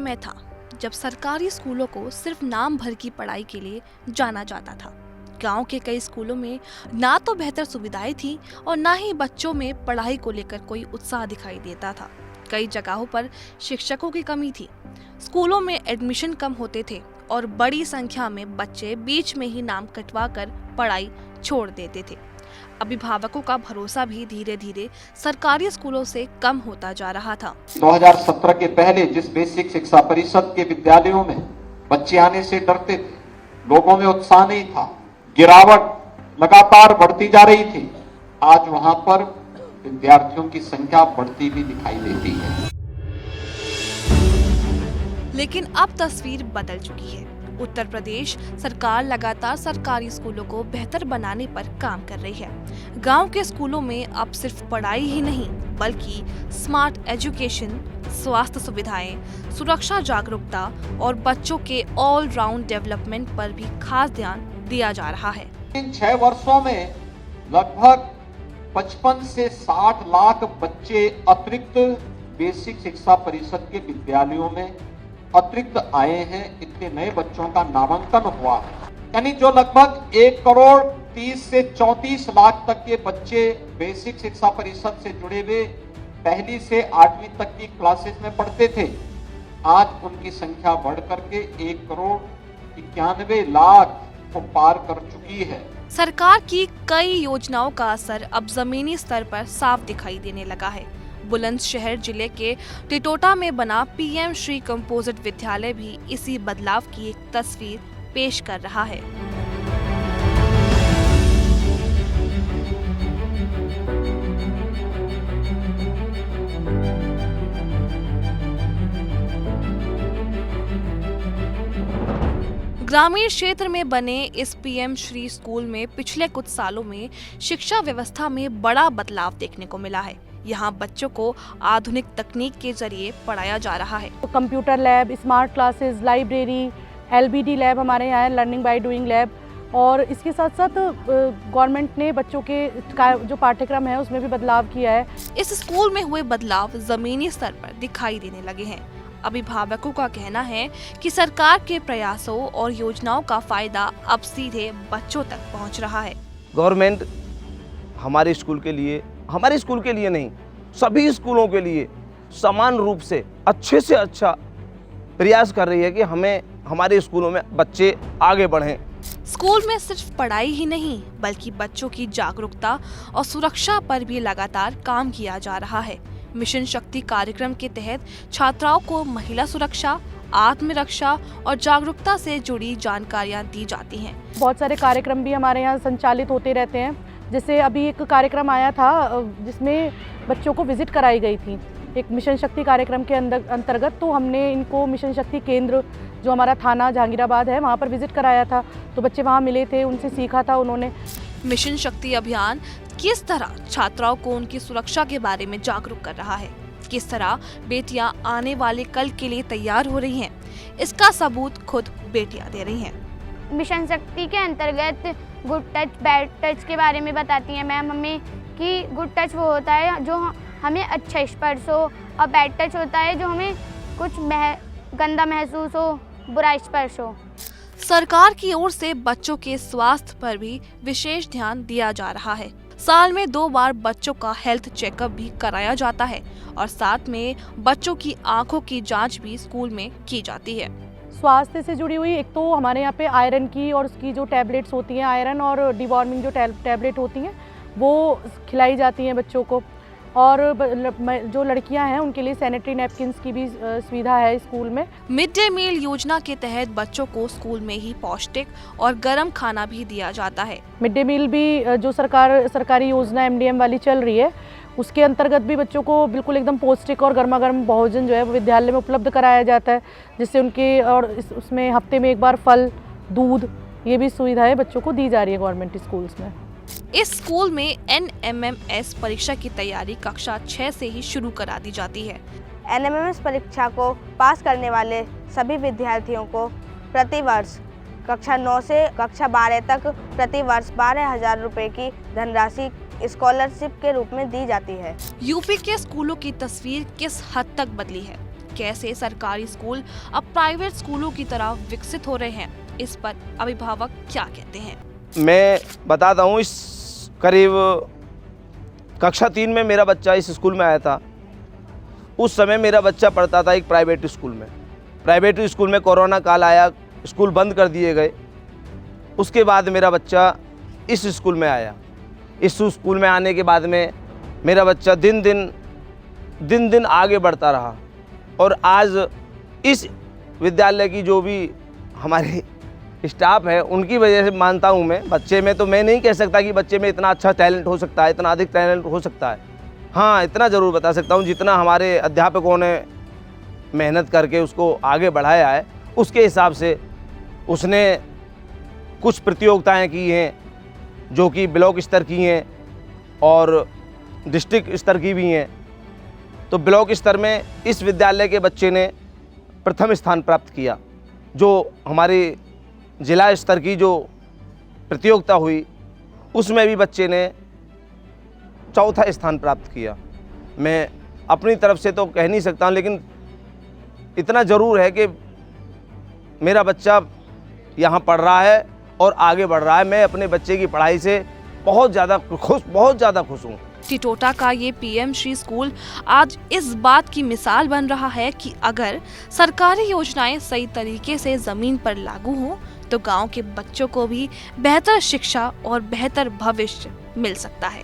समय था जब सरकारी स्कूलों को सिर्फ नाम भर की पढ़ाई के लिए जाना जाता था। गांव के कई स्कूलों में ना तो बेहतर सुविधाएं थी और ना ही बच्चों में पढ़ाई को लेकर कोई उत्साह दिखाई देता था। कई जगहों पर शिक्षकों की कमी थी, स्कूलों में एडमिशन कम होते थे और बड़ी संख्या में बच्चे बीच में ही नाम कटवा कर पढ़ाई छोड़ देते थे। अभिभावकों का भरोसा भी धीरे धीरे सरकारी स्कूलों से कम होता जा रहा था। 2017 के पहले जिस बेसिक शिक्षा परिषद के विद्यालयों में बच्चे आने से डरते थे, लोगों में उत्साह नहीं था, गिरावट लगातार बढ़ती जा रही थी, आज वहां पर विद्यार्थियों की संख्या बढ़ती भी दिखाई देती है। लेकिन अब तस्वीर बदल चुकी है। उत्तर प्रदेश सरकार लगातार सरकारी स्कूलों को बेहतर बनाने पर काम कर रही है। गांव के स्कूलों में अब सिर्फ पढ़ाई ही नहीं बल्कि स्मार्ट एजुकेशन, स्वास्थ्य सुविधाएं, सुरक्षा जागरूकता और बच्चों के ऑल राउंड डेवलपमेंट पर भी खास ध्यान दिया जा रहा है। इन 6 वर्षों में लगभग 55 से 60 लाख बच्चे अतिरिक्त बेसिक शिक्षा परिषद के विद्यालयों में अतिरिक्त आए हैं। इतने नए बच्चों का नामांकन हुआ है, यानी जो लगभग 1,30,00,000 से 34 लाख तक के बच्चे बेसिक शिक्षा परिषद से जुड़े हुए पहली से 8वीं तक की क्लासेस में पढ़ते थे, आज उनकी संख्या बढ़ करके 1,91,00,000 को पार कर चुकी है। सरकार की कई योजनाओं का असर अब जमीनी स्तर पर साफ दिखाई देने लगा है। बुलंदशहर जिले के टिटोटा में बना पीएम श्री कंपोजिट विद्यालय भी इसी बदलाव की एक तस्वीर पेश कर रहा है। ग्रामीण क्षेत्र में बने इस पीएम श्री स्कूल में पिछले कुछ सालों में शिक्षा व्यवस्था में बड़ा बदलाव देखने को मिला है। यहाँ बच्चों को आधुनिक तकनीक के जरिए पढ़ाया जा रहा है। Computer lab, smart classes, library, LBD lab हमारे यहाँ है, लर्निंग बाय डूइंग लैब, और इसके साथ साथ गवर्नमेंट ने बच्चों के जो पाठ्यक्रम है उसमें भी बदलाव किया है। इस स्कूल में हुए बदलाव जमीनी स्तर पर दिखाई देने लगे हैं। अभिभावकों का कहना है कि सरकार के प्रयासों और योजनाओं का फायदा अब सीधे बच्चों तक पहुंच रहा है। गवर्नमेंट हमारे स्कूल के लिए नहीं, सभी स्कूलों के लिए समान रूप से अच्छा प्रयास कर रही है कि हमारे स्कूलों में बच्चे आगे बढ़ें। स्कूल में सिर्फ पढ़ाई ही नहीं बल्कि बच्चों की जागरूकता और सुरक्षा पर भी लगातार काम किया जा रहा है। मिशन शक्ति कार्यक्रम के तहत छात्राओं को महिला सुरक्षा, आत्मरक्षा और जागरूकता से जुड़ी जानकारियां दी जाती हैं। बहुत सारे कार्यक्रम भी हमारे यहाँ संचालित होते रहते हैं। जैसे अभी एक कार्यक्रम आया था जिसमें बच्चों को विजिट कराई गई थी एक मिशन शक्ति कार्यक्रम के अंतर्गत, तो हमने इनको मिशन शक्ति केंद्र जो हमारा थाना जहांगीराबाद है वहाँ पर विजिट कराया था, तो बच्चे वहाँ मिले थे, उनसे सीखा था उन्होंने। मिशन शक्ति अभियान किस तरह छात्राओं को उनकी सुरक्षा के बारे में जागरूक कर रहा है, किस तरह बेटियां आने वाले कल के लिए तैयार हो रही हैं, इसका सबूत खुद बेटियां दे रही हैं। मिशन शक्ति के अंतर्गत गुड टच, बैड टच के बारे में बताती हैं मैम हमें कि गुड टच वो होता है जो हमें अच्छा स्पर्श हो, और बैड टच होता है जो हमें कुछ गंदा महसूस हो, बुरा स्पर्श हो। सरकार की ओर से बच्चों के स्वास्थ्य पर भी विशेष ध्यान दिया जा रहा है। साल में 2 बार बच्चों का हेल्थ चेकअप भी कराया जाता है और साथ में बच्चों की आंखों की जांच भी स्कूल में की जाती है। स्वास्थ्य से जुड़ी हुई एक तो हमारे यहाँ पे आयरन की और उसकी जो टैबलेट्स होती हैं, आयरन और डिवॉर्मिंग जो टैबलेट होती हैं वो खिलाई जाती हैं बच्चों को, और जो लड़कियां हैं उनके लिए सैनिटरी नैपकिन्स की भी सुविधा है स्कूल में। मिड डे मील योजना के तहत बच्चों को स्कूल में ही पौष्टिक और गर्म खाना भी दिया जाता है। मिड डे मील भी जो सरकारी योजना MDM वाली चल रही है उसके अंतर्गत भी बच्चों को बिल्कुल एकदम पौष्टिक और गर्मा गर्म भोजन जो है वो विद्यालय में उपलब्ध कराया जाता है, जिससे उनके और उसमें हफ्ते में 1 बार फल, दूध, ये भी सुविधाएं बच्चों को दी जा रही है गवर्नमेंट स्कूल्स में। इस स्कूल में NMMS परीक्षा की तैयारी कक्षा 6 से ही शुरू करा दी जाती है। NMMS परीक्षा को पास करने वाले सभी विद्यार्थियों को प्रतिवर्ष कक्षा 9 से कक्षा 12 तक प्रतिवर्ष 12,000 रुपये की धनराशि स्कॉलरशिप के रूप में दी जाती है। यूपी के स्कूलों की तस्वीर किस हद तक बदली है, कैसे सरकारी स्कूल अब प्राइवेट स्कूलों की तरह विकसित हो रहे हैं, इस पर अभिभावक क्या कहते हैं। मैं बताता हूँ, इस करीब कक्षा 3 में मेरा बच्चा इस स्कूल में आया था। उस समय मेरा बच्चा पढ़ता था एक प्राइवेट स्कूल में। प्राइवेट स्कूल में कोरोना काल आया, स्कूल बंद कर दिए गए। उसके बाद मेरा बच्चा इस स्कूल में आया। इस स्कूल में आने के बाद में मेरा बच्चा दिन दिन आगे बढ़ता रहा और आज इस विद्यालय की जो भी हमारी स्टाफ है उनकी वजह से मानता हूँ मैं। बच्चे में तो मैं नहीं कह सकता कि बच्चे में इतना अच्छा टैलेंट हो सकता है, इतना अधिक टैलेंट हो सकता है। हाँ, इतना ज़रूर बता सकता हूँ, जितना हमारे अध्यापकों ने मेहनत करके उसको आगे बढ़ाया है, उसके हिसाब से उसने कुछ प्रतियोगिताएं की हैं जो कि ब्लॉक स्तर की हैं और डिस्ट्रिक्ट स्तर की भी हैं। तो ब्लॉक स्तर में इस विद्यालय के बच्चे ने प्रथम स्थान प्राप्त किया। जो हमारी जिला स्तर की जो प्रतियोगिता हुई उसमें भी बच्चे ने चौथा स्थान प्राप्त किया। मैं अपनी तरफ से तो कह नहीं सकता हूँ, लेकिन इतना ज़रूर है कि मेरा बच्चा यहाँ पढ़ रहा है और आगे बढ़ रहा है। मैं अपने बच्चे की पढ़ाई से बहुत ज़्यादा खुश हूँ। टिटोटा का ये पीएम श्री स्कूल आज इस बात की मिसाल बन रहा है कि अगर सरकारी योजनाएं सही तरीके से जमीन पर लागू हों तो गांव के बच्चों को भी बेहतर शिक्षा और बेहतर भविष्य मिल सकता है।